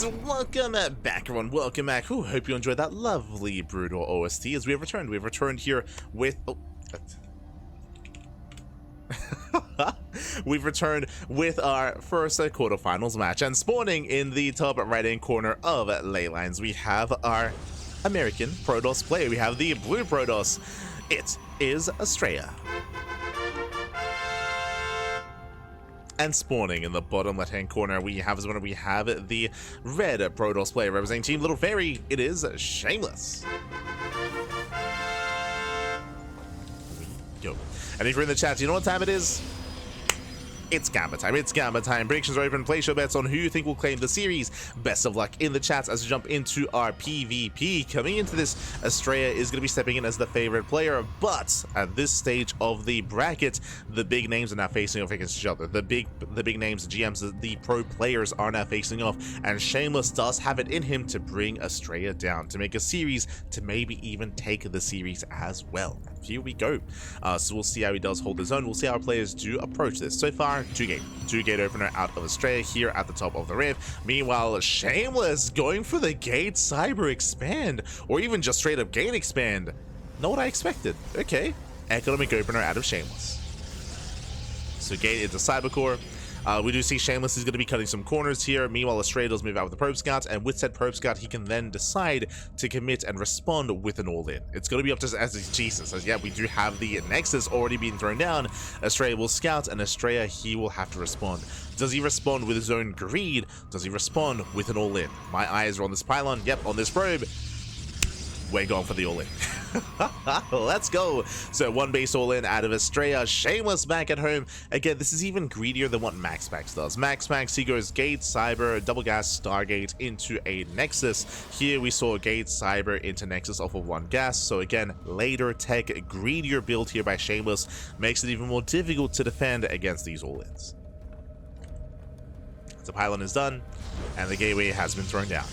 And welcome back, everyone. Welcome back. Ooh, hope you enjoyed that lovely brutal OST as we have returned. We've returned here with we've returned with our first quarterfinals match, and spawning in the top right-hand corner of Leylines, we have our American Protoss player. We have the blue Protoss. It is Astrea. And spawning in the bottom left-hand corner, we have the red Protoss player representing Team Little Fairy. It is Shameless. Here we go. And if you're in the chat, you know what time it is? It's Gamba time. It's Gamba time. Predictions are open. Place your bets on who you think will claim the series. Best of luck in the chats as we jump into our PvP. Coming into this, Astrea is going to be stepping in as the favorite player, but at this stage of the bracket, the big names are now facing off against each other. The big names, the GMs, the pro players are now facing off, and Shameless does have it in him to bring Astrea down, to make a series, to maybe even take the series as well. Here we go. So we'll see how he does hold his own. We'll see how our players do approach this. So far, two gate opener out of Astrea here at the top of the rift. Meanwhile, Shameless going for the gate cyber expand, or even just straight up gate expand. Not what I expected. Okay, economic opener out of Shameless. So gate into cybercore. We do see Shameless is going to be cutting some corners here. Meanwhile, Astrea does move out with the Probe Scout, and with said Probe Scout, he can then decide to commit and respond with an all-in. It's going to be up to Jesus, as yeah, we do have the Nexus already being thrown down. Astrea will scout, and Astrea, he will have to respond. Does he respond with his own greed? Does he respond with an all-in? My eyes are on this pylon. Yep, on this probe. We're going for the all-in. Let's go. So one base all-in out of Astrea. Shameless back at home. Again, this is even greedier than what MaxPax does. MaxPax, he goes Gate, Cyber, Double Gas, Stargate into a Nexus. Here we saw Gate, Cyber into Nexus off of one gas. So again, later tech, greedier build here by Shameless makes it even more difficult to defend against these all-ins. The pylon is done, and the gateway has been thrown down.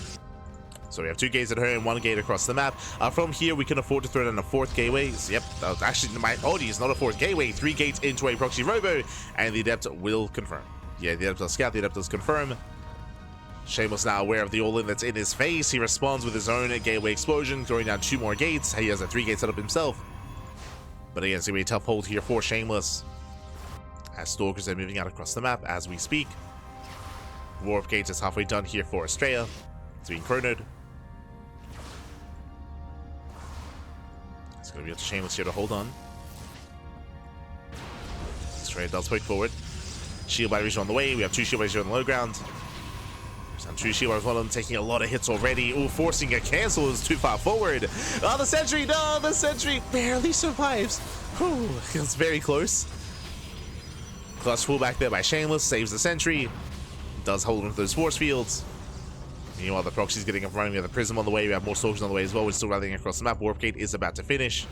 So we have two gates at home, one gate across the map. From here, we can afford to throw down a fourth gateway. So, yep, actually, my apologies, not a fourth gateway. 3 gates into a proxy robo, and the Adept will confirm. Yeah, the Adept does scout, the Adept does confirm. Shameless now aware of the all-in that's in his face. He responds with his own gateway explosion, throwing down 2 more gates. He has a 3 gate setup himself. But again, it's going to be a tough hold here for Shameless, as Stalkers are moving out across the map as we speak. Warp Gate is halfway done here for Astrea. It's being chronoed. It's going to be up to Shameless here to hold on. Astrea does poke forward. Shield batteries are on the way. We have 2 shield batteries here on the low ground. There's 2 shield batteries, one of them taking a lot of hits already. Ooh, forcing a cancel is too far forward. Oh, the sentry! No, the sentry barely survives. Whew, it's very close. Clutch pullback there by Shameless. Saves the sentry. Does hold onto those force fields. Meanwhile, the proxy's getting up running. We have the prism on the way. We have more soldiers on the way as well. We're still rallying across the map. Warp Gate is about to finish.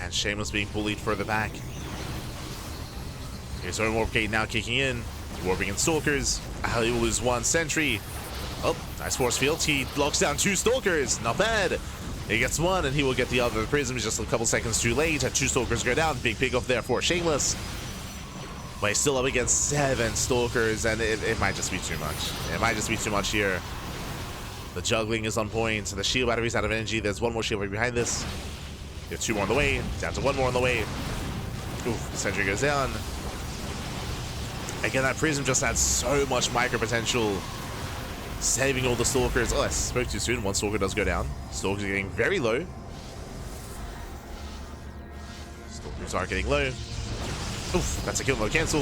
And Shameless being bullied further back. Here's our Warp Gate now kicking in. Warping in Stalkers. He will lose 1 sentry. Oh, nice force field. He locks down 2 Stalkers. Not bad. He gets 1, and he will get the other. The prism is just a couple seconds too late. 2 Stalkers go down. Big pick off there for Shameless. But he's still up against 7 Stalkers, and it might just be too much. It might just be too much here. The juggling is on point. The shield battery's out of energy. There's 1 more shield battery behind this. We have 2 more on the way. Down to 1 more on the way. Oof, sentry goes down. Again, that prism just had so much micro potential. Saving all the Stalkers. Oh, I spoke too soon. 1 Stalker does go down. Stalkers are getting very low. Stalkers are getting low. Oof, that's a kill, no cancel.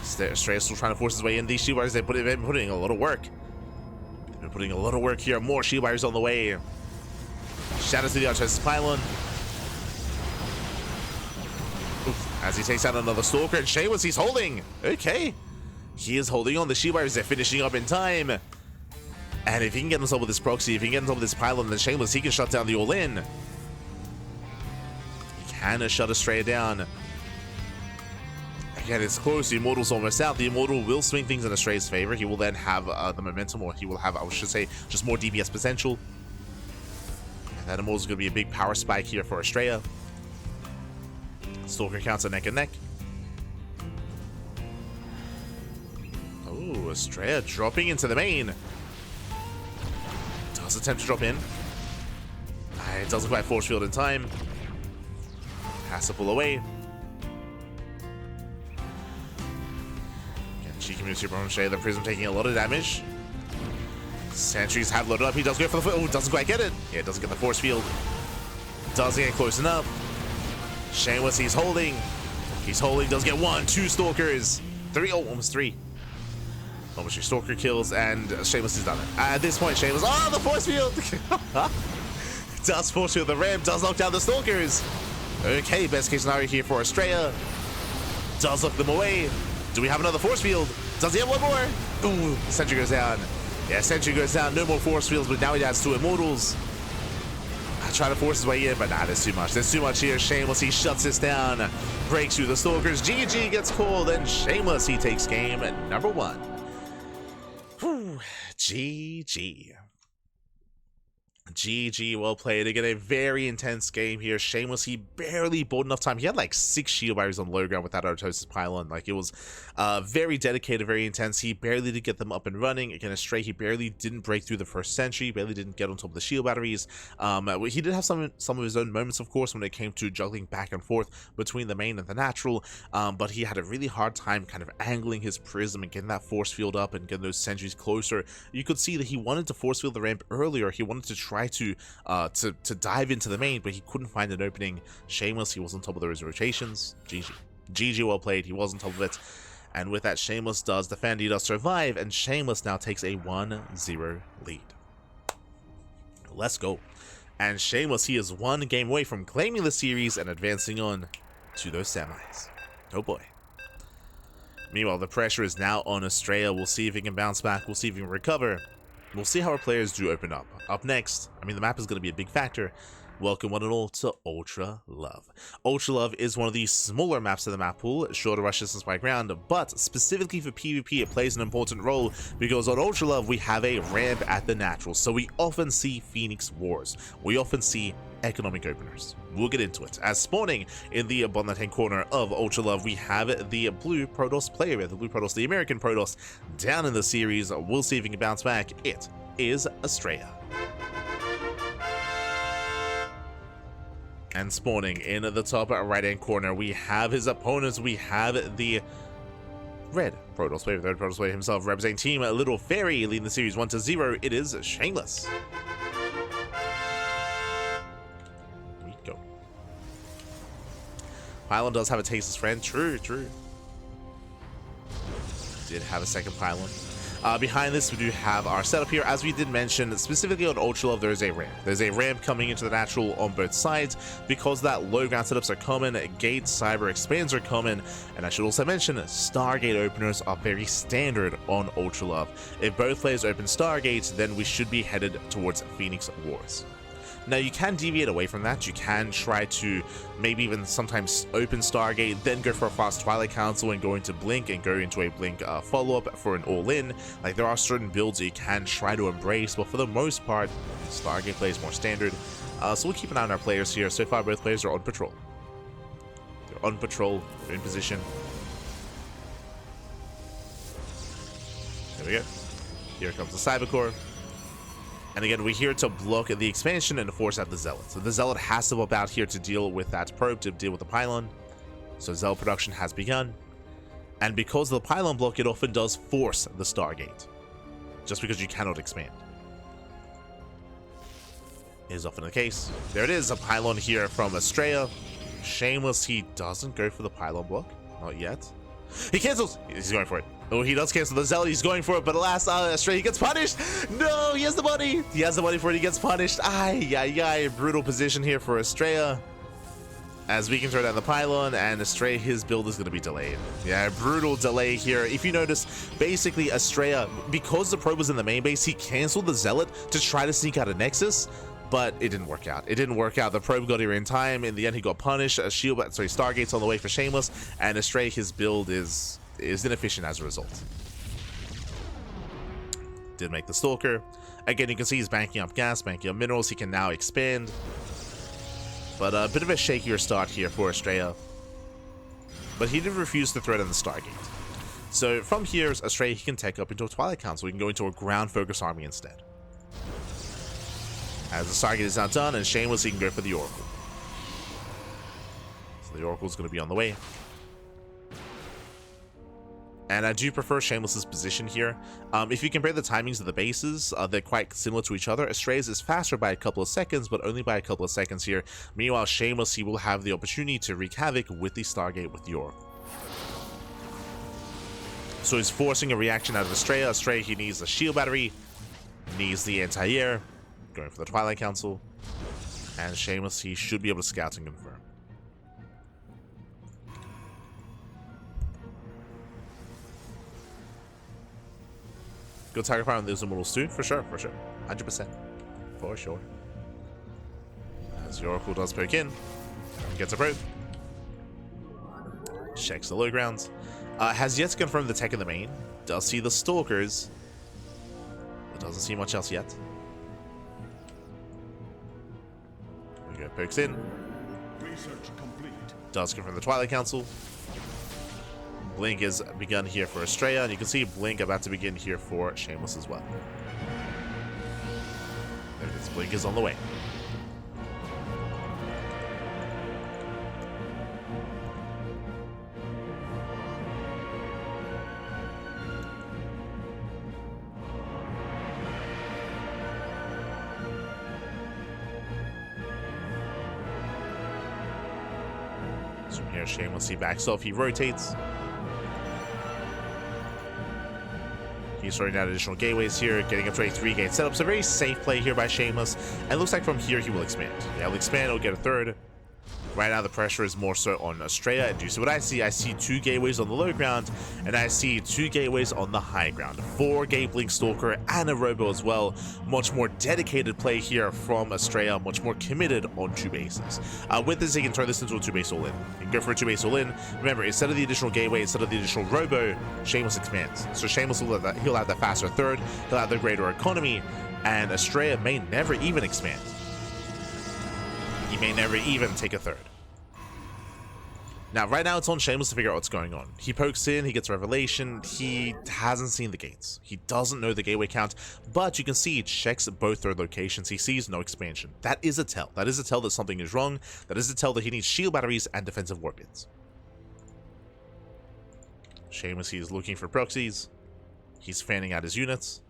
Astrea still trying to force his way in. These shield wires, they've been putting a lot of work. They've been putting a lot of work here. More shield wires on the way. Shadows to the Archer's pylon. Oof, as he takes out another Stalker, and Shameless, he's holding. Okay. He is holding on. The shield wires, they're finishing up in time. And if he can get himself with this proxy, if he can get himself with this pylon, then Shameless, he can shut down the all-in. Can shut Astrea down. Again, it's close. The Immortal's almost out. The Immortal will swing things in Astrea's favor. He will then have the momentum, or he will have, I should say, just more DPS potential. And that Immortal's going to be a big power spike here for Astrea. Stalker counter neck and neck. Oh, Astrea dropping into the main. Does attempt to drop in. It doesn't quite force field in time. Has to pull away. Again, cheeky move super from Astrea. The Prism taking a lot of damage. Sentries have loaded up. He does go for the... Oh, doesn't quite get it. Yeah, doesn't get the force field. Doesn't get close enough. Shameless, he's holding. He's holding. Does get 1, 2 Stalkers. 3. Oh, almost 3. Almost 3 Stalker kills, and Shameless has done it. At this point, Shameless... Oh, the force field! Does force field the ramp. Does knock down the Stalkers. Okay, best case scenario here for Astrea. Does lock them away. Do we have another force field? Does he have one more? Ooh, Sentry goes down. Yeah, Sentry goes down. No more force fields, but now he has 2 Immortals. Trying to force his way in, but nah, there's too much. There's too much here. Shameless, he shuts this down. Breaks through the Stalkers. GG gets called, and Shameless, he takes game number 1. Whew. GG. GG, well played. Again, a very intense game here. Shameless, he barely bought enough time. He had like 6 shield barriers on low ground without Autosis Pylon. Like, it was very dedicated, very intense. He barely did get them up and running. Again, Astrea, he barely didn't break through the first sentry, barely didn't get on top of the shield batteries. He did have some of his own moments, of course, when it came to juggling back and forth between the main and the natural, but he had a really hard time kind of angling his prism and getting that force field up and getting those sentries closer. You could see that he wanted to force field the ramp earlier. He wanted to try to dive into the main, but he couldn't find an opening. Shameless, he was on top of those rotations. GG, well played. He was on top of it, and with that, Shameless does defend, he does survive, and Shameless now takes a 1-0 lead. Let's go. And Shameless, he is 1 game away from claiming the series and advancing on to those semis. Oh boy. Meanwhile, the pressure is now on Astrea. We'll see if he can bounce back. We'll see if he can recover. We'll see how our players do open up. Up next, I mean, the map is going to be a big factor. Welcome one and all to Ultra Love. Ultra Love is one of the smaller maps of the map pool, shorter rush distance by ground, but specifically for PvP, it plays an important role because on Ultra Love, we have a ramp at the natural, so we often see Phoenix Wars. We often see economic openers. We'll get into it. As spawning in the bottom left-hand corner of Ultra Love, we have the blue Protoss player, the blue Protoss, the American Protoss, down in the series. We'll see if he can bounce back. It is Astrea. And spawning in the top right-hand corner, we have his opponents. We have the red Protoss player, the red Protoss player himself, representing Team Little Fairy, leading the series 1-0. It is Shameless. Here we go. Pylon does have a Tasteless Friend. True. Did have a second Pylon. Behind this, we do have our setup here. As we did mention, specifically on Ultra Love, there is a ramp. There's a ramp coming into the natural on both sides. Because that low ground setups are common, Gate Cyber Expands are common, and I should also mention, Stargate openers are very standard on Ultra Love. If both players open Stargates, then we should be headed towards Phoenix Wars. Now, you can deviate away from that. You can try to maybe even sometimes open Stargate, then go for a fast Twilight Council and go into Blink and go into a Blink follow-up for an all-in. Like, there are certain builds that you can try to embrace, but for the most part, Stargate play is more standard. So we'll keep an eye on our players here. So far, both players are on patrol. They're on patrol. They're in position. There we go. Here comes the Cyber Core. And again, we're here to block the expansion and to force out the Zealot. So the Zealot has to pop out here to deal with that probe, to deal with the pylon. So Zealot production has begun. And because of the pylon block, it often does force the Stargate. Just because you cannot expand. It is often the case. There it is, a pylon here from Astrea. Shameless, he doesn't go for the pylon block. Not yet. He cancels! He's going for it. Oh, he does cancel the Zealot. He's going for it, but alas, Astrea, he gets punished. No, he has the money. He has the money for it. He gets punished. Ay. Brutal position here for Astrea. As we can throw down the pylon, and Astrea, his build is going to be delayed. Yeah, brutal delay here. If you notice, basically, Astrea, because the probe was in the main base, he canceled the Zealot to try to sneak out a Nexus. But it didn't work out. It didn't work out. The probe got here in time. In the end, he got punished. Stargate's on the way for Shameless, and Astrea, his build is inefficient as a result. Did make the Stalker. Again, you can see he's banking up gas, banking up minerals. He can now expand. But a bit of a shakier start here for Astrea. but he did refuse to threaten the Stargate. So from here, Astrea, he can tech up into a Twilight Council. He can go into a ground-focused army instead. As the Stargate is now done, and Shameless, he can go for the Oracle. So the Oracle is going to be on the way. And I do prefer Shameless's position here. If you compare the timings of the bases, they're quite similar to each other. Astrea's is faster by a couple of seconds, but only by a couple of seconds here. Meanwhile, Shameless, he will have the opportunity to wreak havoc with the Stargate with the Oracle. So he's forcing a reaction out of Astrea. Astrea, he needs a shield battery, needs the anti-air, going for the Twilight Council. And Shameless, he should be able to scout and confirm. Go Tiger Fire on those Immortals too, for sure, 100%, for sure. As the Oracle does poke in, gets a probe, checks the low grounds, has yet to confirm the tech in the main, does see the Stalkers, but doesn't see much else yet. There we go, pokes in, Research complete. Does confirm the Twilight Council. Blink is begun here for Astrea, and you can see Blink about to begin here for Shameless as well. There it is, Blink is on the way. So from here, Shameless, he backs off, he rotates. He's sorting out additional gateways here, getting up to a 3-gate setup. So very safe play here by Shameless. And it looks like from here he will expand. Yeah, he'll expand, he'll get a third. Right now the pressure is more so on Astrea. And do you see what I see? I see 2 gateways on the low ground, and I see 2 gateways on the high ground. 4-gate Blink Stalker and a Robo as well. Much more dedicated play here from Astrea, much more committed on 2 bases. With this, he can turn this into a 2-base all-in. He can go for a 2-base all-in. Remember, instead of the additional gateway, instead of the additional Robo, Shameless expands. So Shameless will have he'll have the faster third, he'll have the greater economy, and Astrea may never even expand. He may never even take a third. Now, right now, it's on Shameless to figure out what's going on. He pokes in, he gets Revelation, he hasn't seen the gates. He doesn't know the gateway count, but you can see he checks both their locations. He sees no expansion. That is a tell. That is a tell that something is wrong. That is a tell that he needs shield batteries and defensive warpins. Shameless, he is looking for proxies. He's fanning out his units.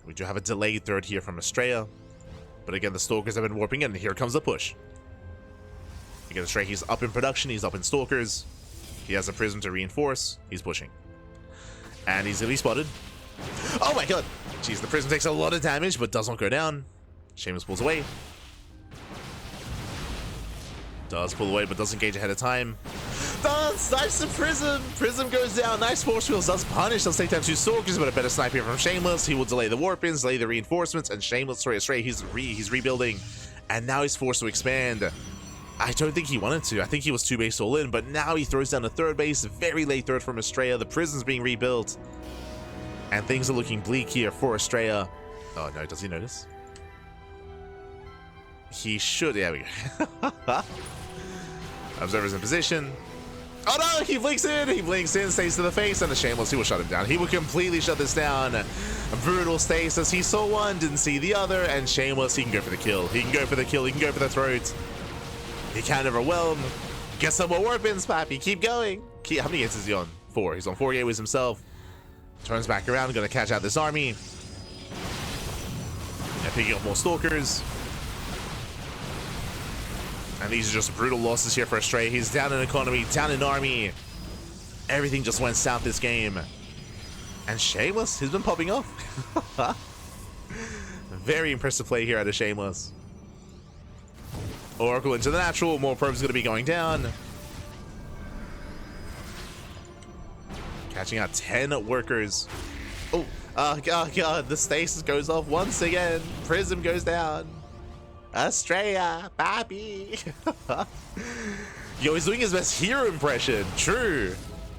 We do have a delayed third here from Astrea. But again, the Stalkers have been warping in, and here comes the push. Again, Astrea, he's up in production, he's up in Stalkers. He has a Prism to reinforce. He's pushing. And he's elite spotted. Oh my god! Jeez, the Prism takes a lot of damage, but does not go down. Shameless pulls away. Does pull away, but doesn't engage ahead of time. Nice to Prism! Prism goes down. Nice force fields. Does punish. Does take down 2 Stalkers, but a better snipe here from Shameless. He will delay the warp-ins, delay the reinforcements, and Shameless, sorry, Astrea, he's rebuilding. And now he's forced to expand. I don't think he wanted to. I think he was 2-base all in, but now he throws down a 3rd base. Very late third from Astrea. The prison's being rebuilt. And things are looking bleak here for Astrea. Oh no, does he notice? He should. There we go. Observer's in position. Oh no, he blinks in, stays to the face, and the Shameless, he will shut him down. He will completely shut this down. Brutal stasis, he saw one, didn't see the other, and Shameless, he can go for the kill. He can go for the kill, he can go for the throat. He can't overwhelm. Get some more warp-ins, Pappy, keep going. How many hits is he on? 4. He's on 4 gateways himself. Turns back around, gonna catch out this army. And picking up more Stalkers. And these are just brutal losses here for Astrea. He's down in economy, down in army. Everything just went south this game. And Shameless, he's been popping off. Very impressive play here out of Shameless. Oracle into the natural. More probes going to be going down. Catching out 10 workers. Oh god, the stasis goes off once again. Prism goes down. Astrea, Pappy. Yo, he's doing his best hero impression. True.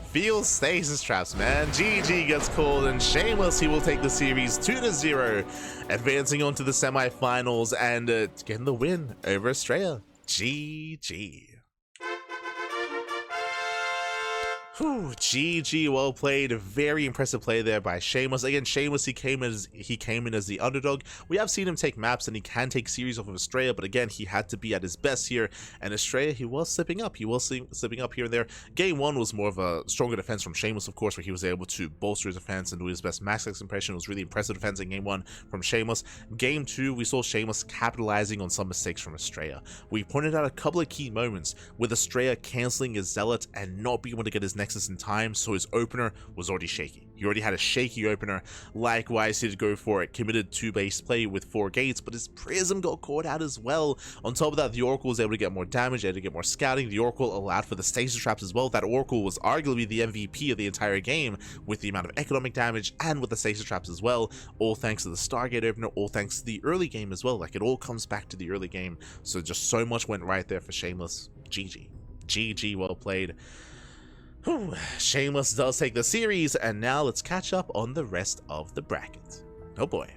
Feels stasis traps, man. GG gets called, and Shameless, he will take the series 2-0, advancing on to the semifinals and getting the win over Astrea. GG. Whew, GG, well played. Very impressive play there by Shameless. Again, Shameless, he came in as the underdog. We have seen him take maps and he can take series off of Astrea, but again, he had to be at his best here. And Astrea, he was slipping up. He was slipping up here and there. Game 1 was more of a stronger defense from Shameless, of course, where he was able to bolster his defense and do his best max X impression. It was really impressive defense in Game 1 from Shameless. Game 2, we saw Shameless capitalizing on some mistakes from Astrea. We pointed out a couple of key moments with Astrea canceling his Zealot and not being able to get his Nexus in time, so his opener was already shaky. He already had a shaky opener. Likewise, he did go for it, committed 2 base play with 4 gates, but his Prism got caught out as well. On top of that, the Oracle was able to get more damage, able to get more scouting. The Oracle allowed for the stasis traps as well. That Oracle was arguably the MVP of the entire game with the amount of economic damage and with the stasis traps as well, all thanks to the Stargate opener, all thanks to the early game as well. Like, it all comes back to the early game, so just so much went right there for Shameless. GG, well played. Whew. Shameless does take the series, and now let's catch up on the rest of the bracket. Oh boy.